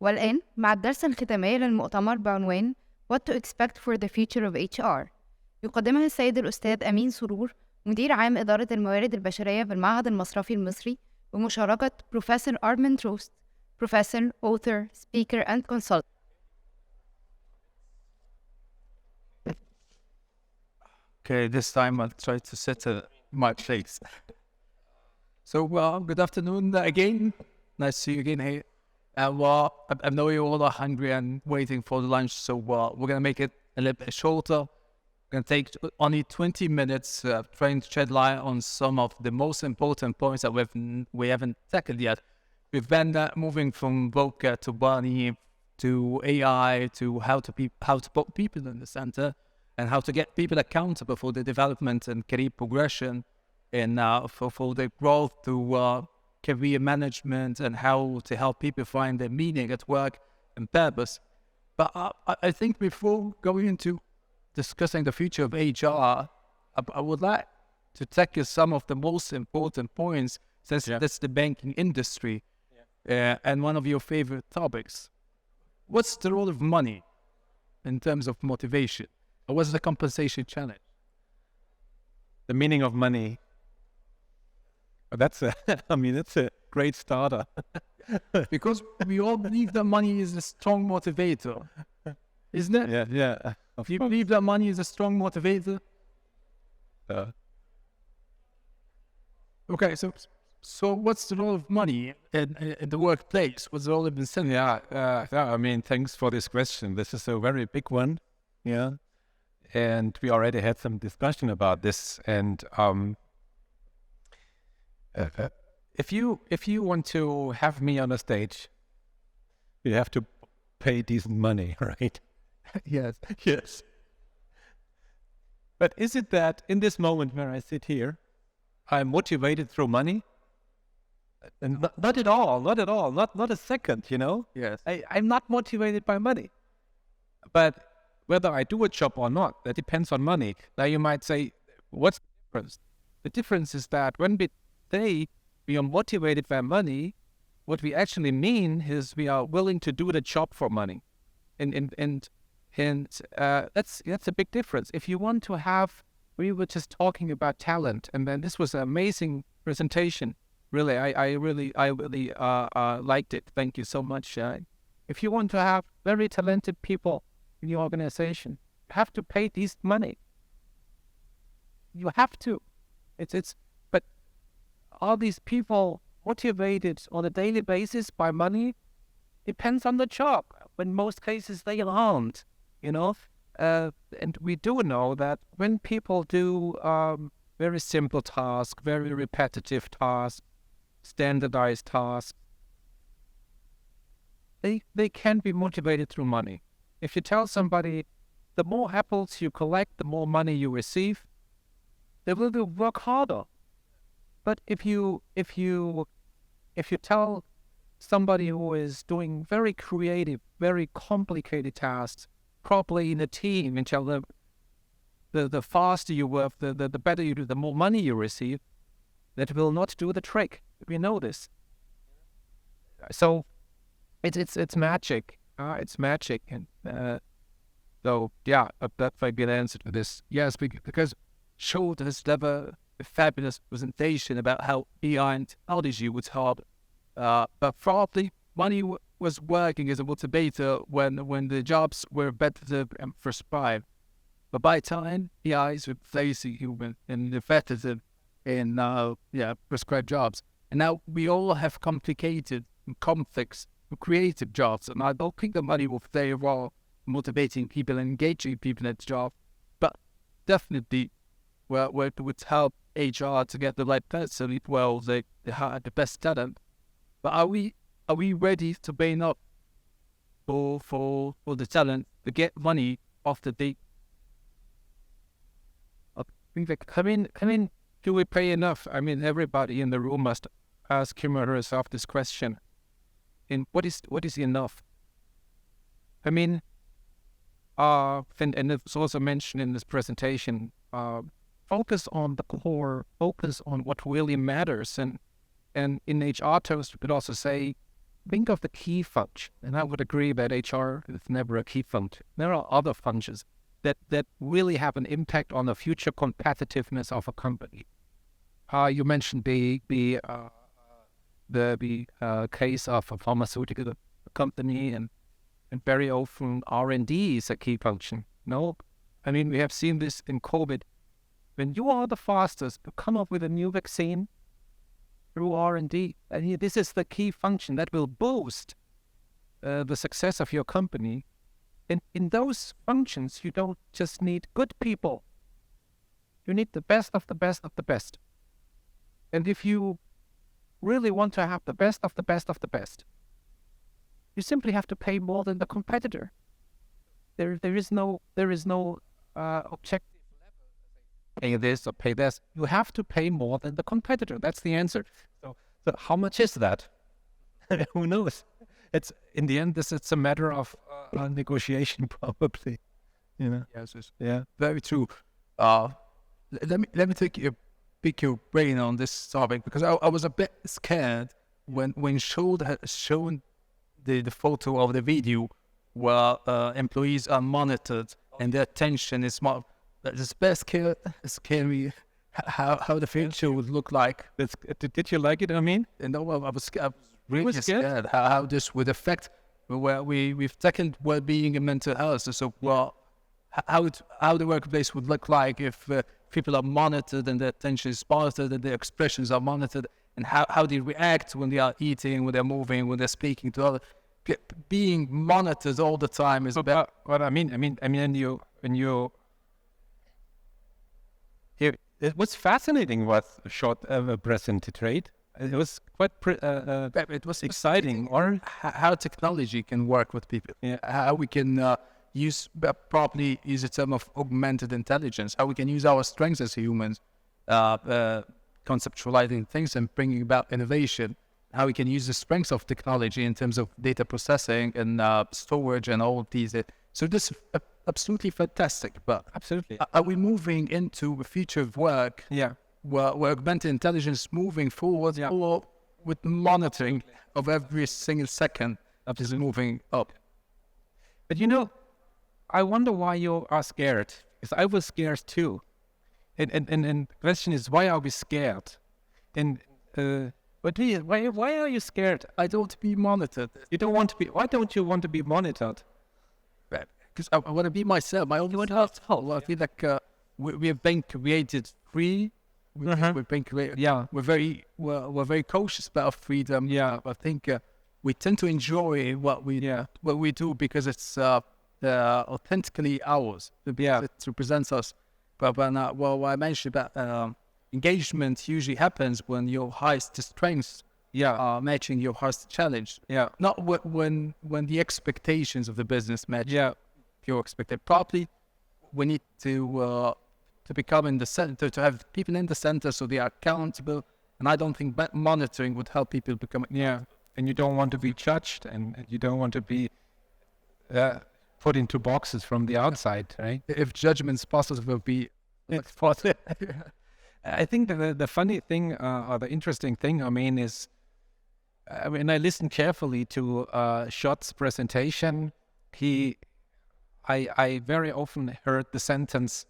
والآن مع الدرس الختامي للمؤتمر بعنوان What to expect for the future of HR يقدمها السيد الأستاذ أمين سرور مدير عام إدارة الموارد البشرية بالمعهد المصرفي المصري بمشاركة Professor Armin Trost, Professor, Author, Speaker and Consultant. Okay, this time I'll try to set my place. So, good afternoon again. Nice to see you again here. I know you all are hungry and waiting for the lunch, so we're going to make it a little bit shorter. We're going to take only 20 minutes trying to shed light on some of the most important points that we haven't tackled yet. We've been moving from VOCA to Barney to AI to how to put people in the center and how to get people accountable for the development and career progression and for the growth to career management and how to help people find their meaning at work and purpose. But I think before going into discussing the future of HR, I would like to tackle some of the most important points since that's the banking industry and one of your favorite topics. What's the role of money in terms of motivation? Or what's the compensation challenge? The meaning of money. That's it's a great starter. Because we all believe that money is a strong motivator, isn't it? Yeah. Do you believe that money is a strong motivator? Okay, so what's the role of money in the workplace? What's the role of incentive? Thanks for this question. This is a very big one. Yeah. And we already had some discussion about this. And if you want to have me on a stage, you have to pay decent money, right? Yes. But is it that in this moment where I sit here, I'm motivated through money? And not at all, not a second, Yes. I'm not motivated by money. But whether I do a job or not, that depends on money. Now you might say, what's the difference? The difference is that when we say we are motivated by money, what we actually mean is we are willing to do the job for money. And that's a big difference. If you want to have, we were just talking about talent, and then this was an amazing presentation. Really, I really liked it. Thank you so much. If you want to have very talented people in your organization, you have to pay decent money. You have to. But are these people motivated on a daily basis by money? Depends on the job. In most cases, they aren't. And we do know that when people do very simple tasks, very repetitive tasks, standardized tasks, they can be motivated through money. If you tell somebody, the more apples you collect, the more money you receive, they will work harder. But if you tell somebody who is doing very creative, very complicated tasks, probably in a team, and tell them the faster you work, the better you do, the more money you receive, that will not do the trick. We know this. So it's magic. It's magic. And that might be an answer to this. Yes, because Schultz has never a fabulous presentation about how AI and technology would help. But probably money was working as a motivator when the jobs were repetitive and prescribed. But by time AI is replacing human and repetitive in prescribed jobs. And now we all have complicated and complex creative jobs. And I don't think the money will play a role motivating people and engaging people at the job. But definitely where it would help HR to get the right person, they hire the best talent. But are we ready to pay up for the talent to get money after they? Do we pay enough? Everybody in the room must ask him or herself this question. And what is enough? And it's also mentioned in this presentation. Focus on the core. Focus on what really matters. And in HR terms, we could also say think of the key function, and I would agree that HR is never a key function. There are other functions that really have an impact on the future competitiveness of a company. You mentioned the case of a pharmaceutical company, and very often R&D is a key function. No, I mean, we have seen this in COVID. When you are the fastest to come up with a new vaccine through R&D, and this is the key function that will boost the success of your company. And in those functions, you don't just need good people. You need the best of the best of the best. And if you really want to have the best of the best of the best, you simply have to pay more than the competitor. There is no objective pay this or pay this. You have to pay more than the competitor. That's the answer. So how much is that? Who knows? It's in the end, it's a matter of negotiation, probably. You know. Yes, Yeah. very true. Let me pick your brain on this topic, because I was a bit scared when Schuld had shown the photo of the video where employees are monitored and their attention is more. It's best scary how the future would look like. Did you like it, Amin? No, I was really scared how this would affect where we've tackled well-being and mental health. So, well, how the workplace would look like if people are monitored and their attention is monitored and their expressions are monitored, and how they react when they are eating, when they're moving, when they're speaking to others. Being monitored all the time is bad. What I mean, when you it was fascinating what Schott presented, right? It was quite it was exciting, or how technology can work with people. Yeah. How we can properly use a term of augmented intelligence. How we can use our strengths as humans, conceptualizing things and bringing about innovation. How we can use the strengths of technology in terms of data processing and storage and all these. So this is absolutely fantastic. But absolutely, are we moving into a future of work? Yeah. Where augmented intelligence moving forward, or with monitoring of every single second is moving up? But I wonder why you are scared. Because I was scared too. And the question is, why are we scared? And why are you scared? I don't want to be monitored. You don't want to be. Why don't you want to be monitored? Because I want to be myself. My own self. I feel like we have been created free. We've been created. Yeah. We're very cautious about freedom. Yeah. I think we tend to enjoy what we do because it's authentically ours. Yeah. It represents us. But what I mentioned about engagement usually happens when your highest strengths are matching your highest challenge. Yeah. Not when the expectations of the business match your expected. Properly, we need to become in the center, to have people in the center so they are accountable. And I don't think monitoring would help people become accountable. And you don't want to be judged, and you don't want to be put into boxes from the outside, right? If judgment's possible, will be it's possible. I think the funny thing or the interesting thing, is when I listened carefully to Schott's presentation, I very often heard the sentence,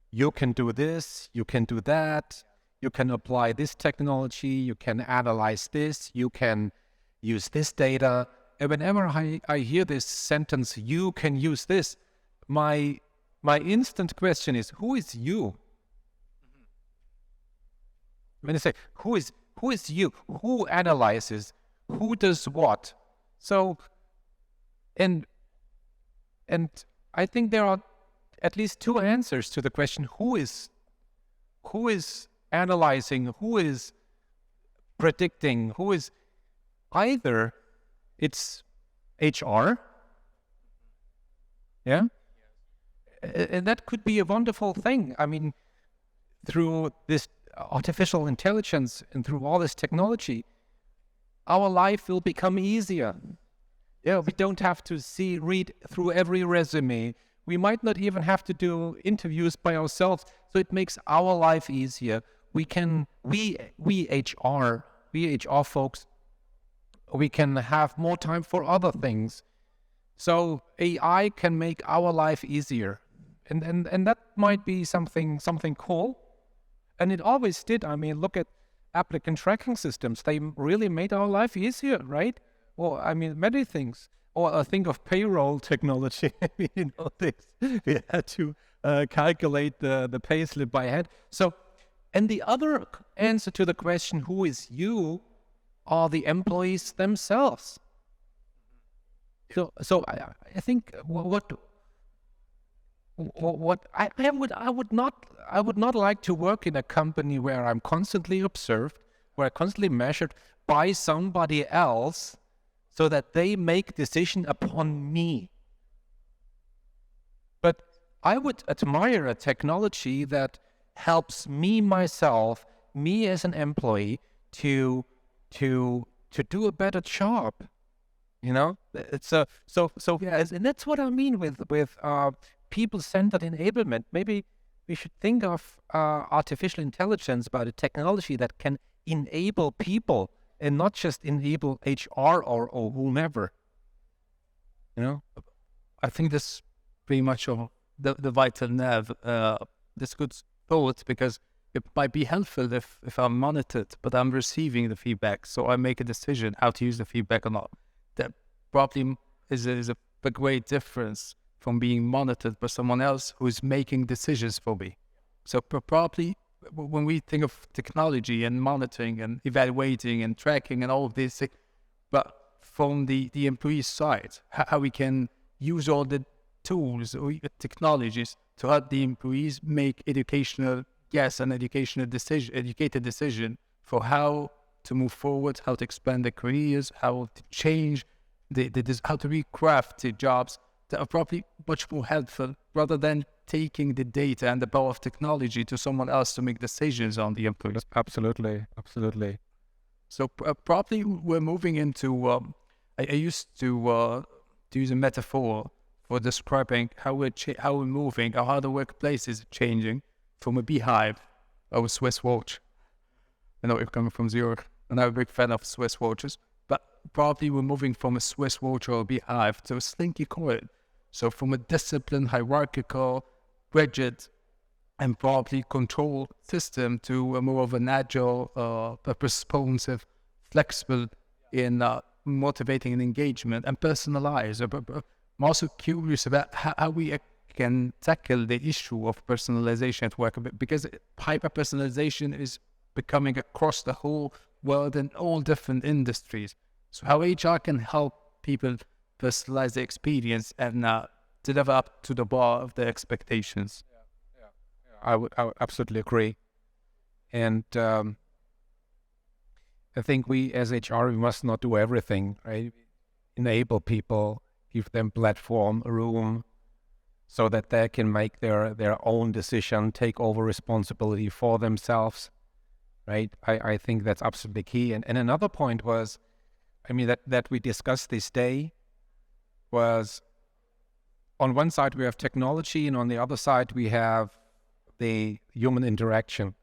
you can do this, you can do that, you can apply this technology, you can analyze this, you can use this data. And whenever I hear this sentence, you can use this, my instant question is, who is you? When I say, who is you? Who analyzes? Who does what? So, and I think there are at least two answers to the question, who is analyzing, who is predicting, who is either it's HR, and that could be a wonderful thing. Through this artificial intelligence and through all this technology, our life will become easier. We don't have to read through every resume. We might not even have to do interviews by ourselves. So it makes our life easier. We HR folks, We can have more time for other things. So AI can make our life easier. And that might be something cool. And it always did. I mean, look at applicant tracking systems. They really made our life easier, right? Or, I mean, many things. Or think of payroll technology. We had to calculate the pay slip by hand. So, and the other answer to the question, who is you, are the employees themselves. So I think what I would not like to work in a company where I'm constantly observed, where I'm constantly measured by somebody else, so that they make decision upon me. But I would admire a technology that helps me myself, me as an employee, to do a better job. You know, it's so yeah, and that's what I mean with people-centered enablement. Maybe we should think of artificial intelligence about a technology that can enable people and not just enable HR or whomever. You know, I think this pretty much the vital nerve. This good thought, because it might be helpful if I'm monitored, but I'm receiving the feedback, so I make a decision how to use the feedback or not. That probably is a great difference from being monitored by someone else who is making decisions for me. So probably when we think of technology and monitoring and evaluating and tracking and all of this, but from the employee side, how we can use all the tools or technologies to help the employees make educated decision for how to move forward, how to expand their careers, how to change, how to recraft the jobs that are probably much more helpful, rather than taking the data and the power of technology to someone else to make decisions on the employees. absolutely. So probably we're moving into, I used to use a metaphor for describing how we're moving, or how the workplace is changing from a beehive of a Swiss watch. I know you're coming from Zurich, and I'm a big fan of Swiss watches, but probably we're moving from a Swiss watch or a beehive to a slinky coin. So from a disciplined, hierarchical, rigid, and probably controlled system to a more of an agile, responsive, flexible in motivating and engagement and personalized. I'm also curious about how we can tackle the issue of personalization at work, because hyper-personalization is becoming across the whole world in all different industries. So how HR can help people personalize the experience and deliver up to the bar of their expectations. I would absolutely agree. And I think we as HR, we must not do everything, right? Enable people, give them platform, room, so that they can make their own decision, take over responsibility for themselves, right? I think that's absolutely key. And another point was, I mean, that we discussed this day was, on one side we have technology, and on the other side we have the human interaction.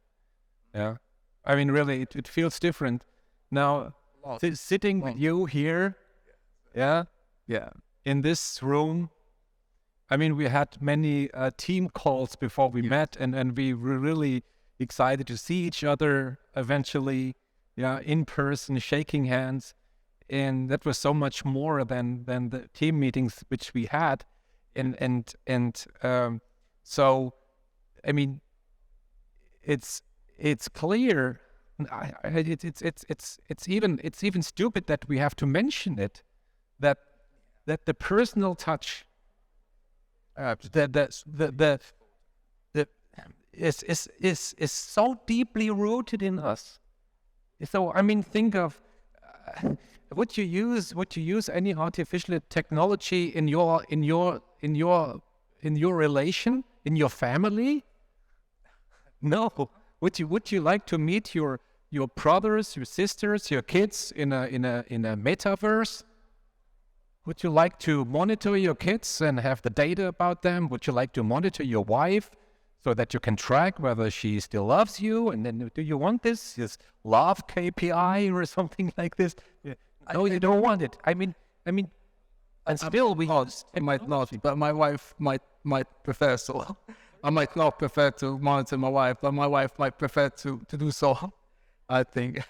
Yeah, I mean, really, it feels different now. Sitting with you here, yeah, in this room. I mean, we had many team calls before we met, and we were really excited to see each other eventually, in person, shaking hands, and that was so much more than the team meetings which we had, and so, I mean, it's clear. It's even stupid that we have to mention it, that the personal touch, is so deeply rooted in us. So I mean, think of would you use any artificial technology in your relation, in your family? No. Would you like to meet your brothers, your sisters, your kids in a metaverse? Would you like to monitor your kids and have the data about them? Would you like to monitor your wife so that you can track whether she still loves you? And then, do you want this love KPI or something like this? Yeah. No, you don't want it. I mean, and still we It might not, but my wife might prefer so. I might not prefer to monitor my wife, but my wife might prefer to do so. I think.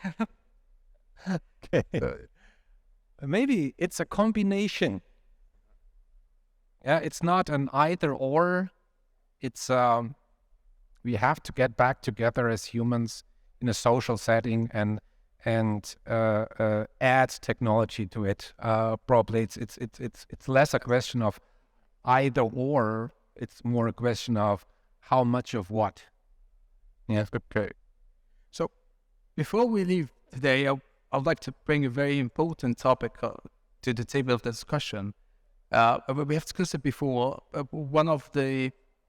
Okay. Maybe it's a combination. Yeah, it's not an either or. It's we have to get back together as humans in a social setting and add technology to it. Probably it's less a question of either or. It's more a question of how much of what. Yeah. Okay. So before we leave today, I'd like to bring a very important topic to the table of discussion. We have discussed it before. One of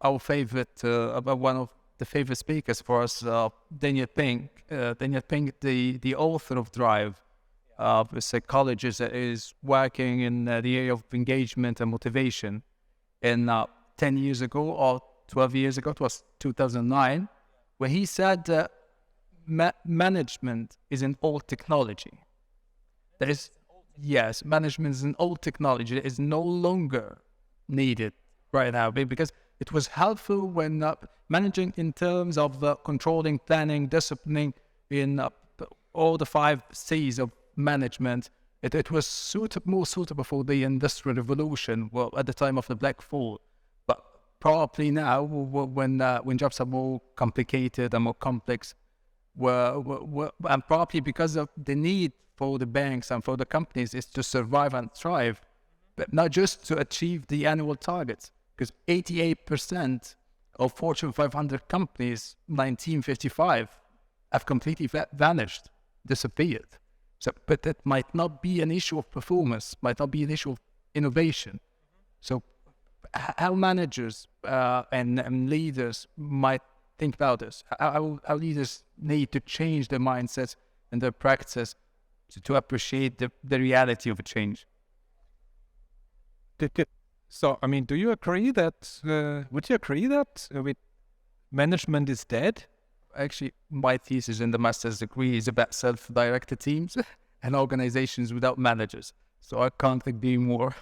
our favorite, one of the favorite speakers for us, Daniel Pink. Daniel Pink, the author of Drive, a psychologist that is working in the area of engagement and motivation. And 10 years ago or 12 years ago, it was 2009, where he said that management is an old technology. Management is an old technology that is no longer needed right now because it was helpful when managing in terms of controlling, planning, disciplining in all the 5 C's of management. It was more suitable for the Industrial Revolution, well, at the time of the Black Fall. But probably now, when jobs are more complicated and more complex, and probably because of the need for the banks and for the companies is to survive and thrive, but not just to achieve the annual targets. Because 88% of Fortune 500 companies, 1955, have completely vanished, disappeared. So, but that might not be an issue of performance, might not be an issue of innovation. So, how managers and leaders might think about this? How leaders need to change their mindsets and their practices to appreciate the reality of a change. So, I mean, do you agree that, would you agree that with management is dead? Actually, my thesis in the master's degree is about self-directed teams and organizations without managers. So I can't agree more.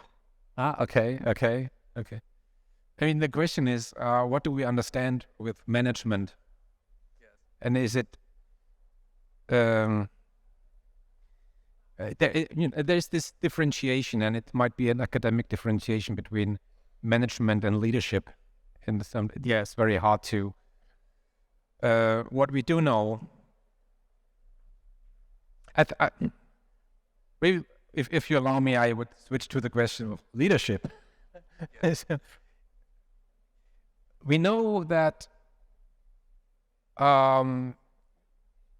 Okay. I mean, the question is, what do we understand with management? Yes. And is it, there's this differentiation, and it might be an academic differentiation between management and leadership. And it's very hard to. What we do know, maybe if you allow me, I would switch to the question of leadership. Yes. We know that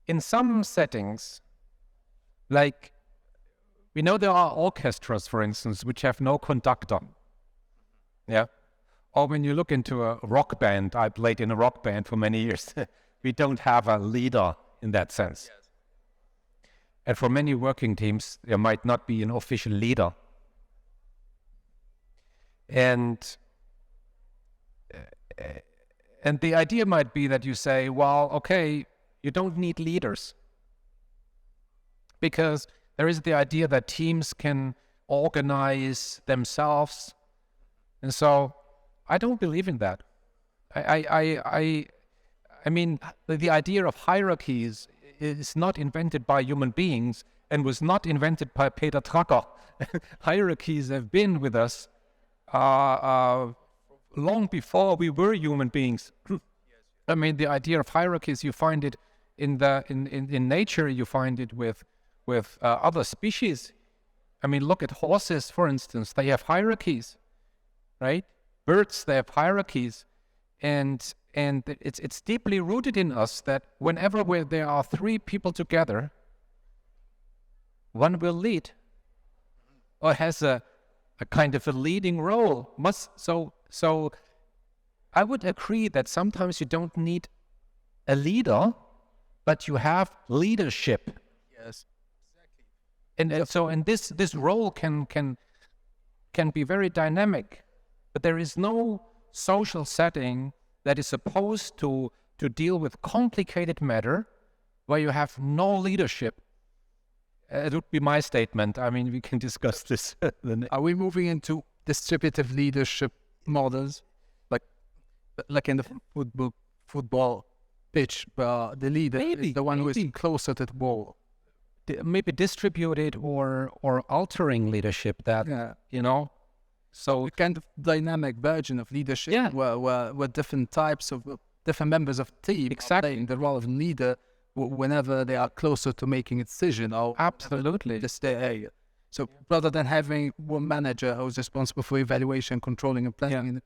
in some settings, like we know there are orchestras, for instance, which have no conductor. Yeah. Or when you look into a rock band, I played in a rock band for many years. We don't have a leader in that sense. Yes. And for many working teams, there might not be an official leader. And the idea might be that you say, well, okay, you don't need leaders. Because there is the idea that teams can organize themselves. And so I don't believe in that. I mean, the idea of hierarchies is not invented by human beings and was not invented by Peter Drucker. Hierarchies have been with us long before we were human beings. I mean, the idea of hierarchies, you find it in nature. You find it with other species. I mean, look at horses, for instance. They have hierarchies, right? Birds, they have hierarchies, and it's deeply rooted in us that whenever there are 3 people together, one will lead, or has a kind of a leading role. So I would agree that sometimes you don't need a leader, but you have leadership. Yes, exactly. And this role can be very dynamic, but there is no social setting that is supposed to deal with complicated matter where you have no leadership. It would be my statement. I mean, we can discuss this. Are we moving into distributive leadership models, like in the football pitch, the leader is the one who is closer to the ball? Maybe distributed or altering leadership that, So a kind of dynamic version of leadership where different types of different members of the team are playing the role of leader whenever they are closer to making a decision or absolutely just their area. So rather than having one manager who's responsible for evaluation, controlling and planning.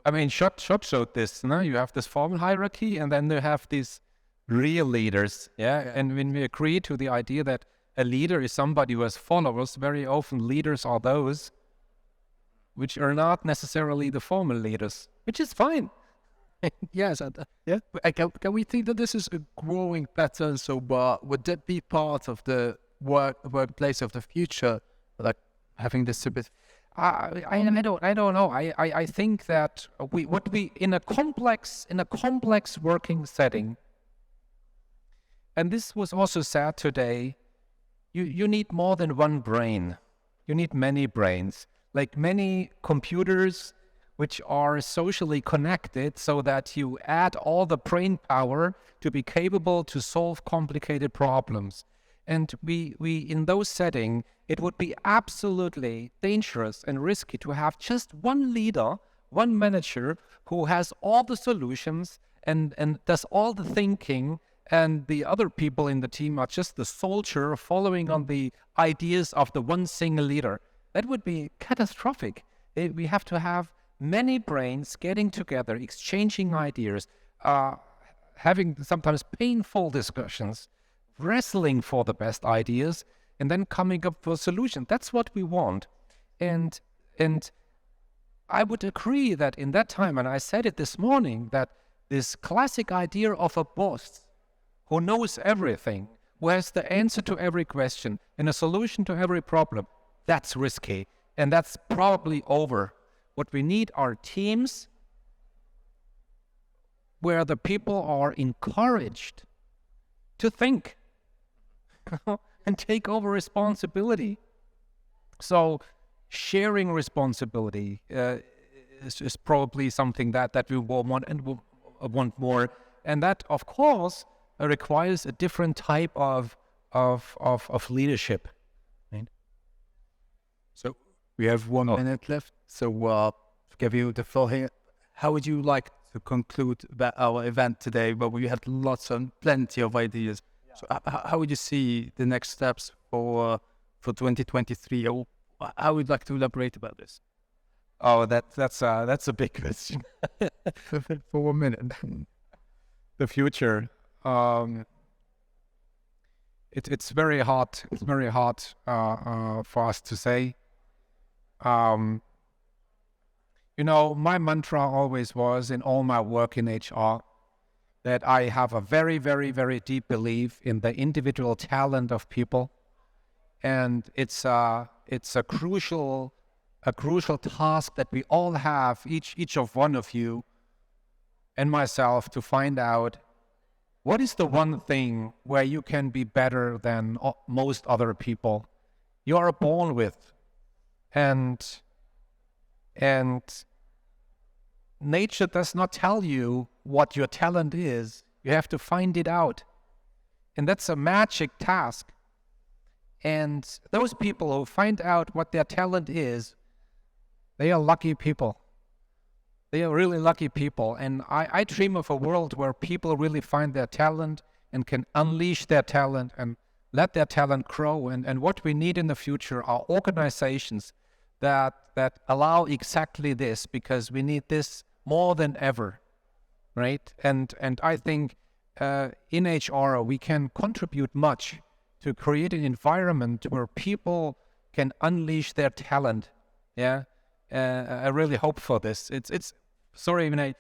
I mean, Schott showed this. No? You have this formal hierarchy, and then you have these real leaders. And when we agree to the idea that a leader is somebody who has followers, very often leaders are those which are not necessarily the formal leaders, which is fine. Yes. Can we think that this is a growing pattern? So, would that be part of the workplace of the future, like having this a bit? I don't know. I think that we in a complex working setting, and this was also said today. You need more than one brain. You need many brains, like many computers which are socially connected, so that you add all the brain power to be capable to solve complicated problems. And we in those settings, it would be absolutely dangerous and risky to have just one leader, one manager who has all the solutions and does all the thinking, and the other people in the team are just the soldier following on the ideas of the one single leader. That would be catastrophic. We have to have many brains getting together, exchanging ideas, having sometimes painful discussions, wrestling for the best ideas, and then coming up with a solution. That's what we want. And I would agree that in that time, and I said it this morning, that this classic idea of a boss who knows everything, who has the answer to every question and a solution to every problem, that's risky. And that's probably over. What we need are teams where the people are encouraged to think and take over responsibility. So sharing responsibility is probably something that we will want and will want more. And that, of course, requires a different type of leadership. Right? So we have 1 minute left. So give you the floor here. How would you like to conclude our event today? But we had plenty of ideas. So how would you see the next steps for 2023? Or how would you like to elaborate about this? Oh, that's a big question. For 1 minute. The future. It's very hard. It's very hard for us to say. My mantra always was in all my work in HR that I have a very, very, very deep belief in the individual talent of people, and it's a crucial task that we all have, each of one of you and myself, to find out what is the one thing where you can be better than most other people you are born with, and nature does not tell you what your talent is. You have to find it out. And that's a magic task. And those people who find out what their talent is, they are lucky people. They are really lucky people. And I dream of a world where people really find their talent and can unleash their talent and let their talent grow. And what we need in the future are organizations that allow exactly this, because we need this more than ever, right? And I think in HR we can contribute much to create an environment where people can unleash their talent. I really hope for this. It's sorry, it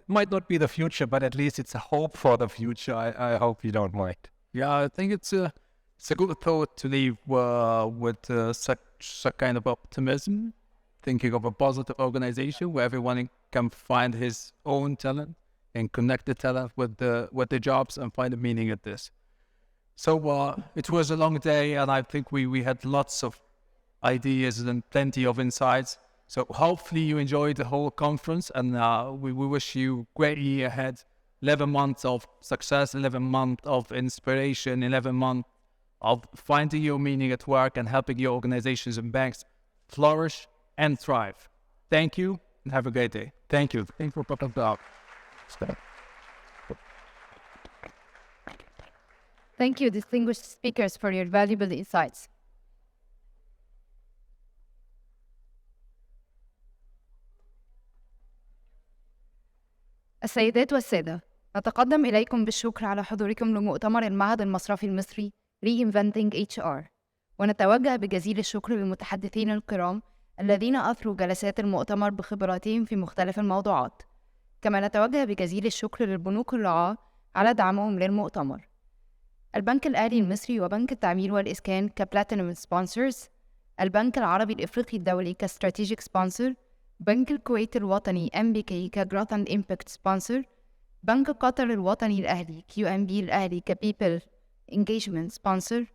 might not be the future, but at least it's a hope for the future. I hope you don't mind. Yeah, I think it's a good thought to leave with such kind of optimism, thinking of a positive organization where everyone can find his own talent and connect the talent with the jobs and find a meaning at this. So it was a long day, and I think we had lots of ideas and plenty of insights. So hopefully you enjoyed the whole conference, and we wish you a great year ahead. 11 months of success, 11 months of inspiration, 11 months of finding your meaning at work and helping your organizations and banks flourish and thrive. Thank you, and have a great day. Thank you. Thank you for putting up. Thank you, distinguished speakers, for your valuable insights. السيدات والسادة، نتقدم إليكم بالشكر على حضوركم لمؤتمر المعهد المصرفي المصري Reinventing HR، ونتوجه بجزيل الشكر للمتحدثين الكرام الذين أثروا جلسات المؤتمر بخبراتهم في مختلف الموضوعات. كما نتوجه بجزيل الشكر للبنوك الرعاة على دعمهم للمؤتمر. البنك الأهلي المصري وبنك التعمير والإسكان كبلاتينوم سبونسرز، البنك العربي الإفريقي الدولي كستراتيجيك سبونسر، بنك الكويت الوطني MBK كجروث اند امباكت سبونسر، بنك قطر الوطني الأهلي QNB الأهلي كبيبل انجيجمنت سبونسر،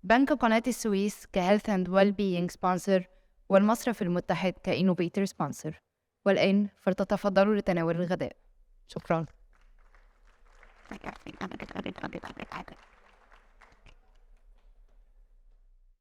بنك قناة السويس كهيلث اند ويل بينج سبونسر، والمصرف المتحد كإنوفيتور سبونسر. والآن فلتتفضلوا لتناول الغداء. شكرا.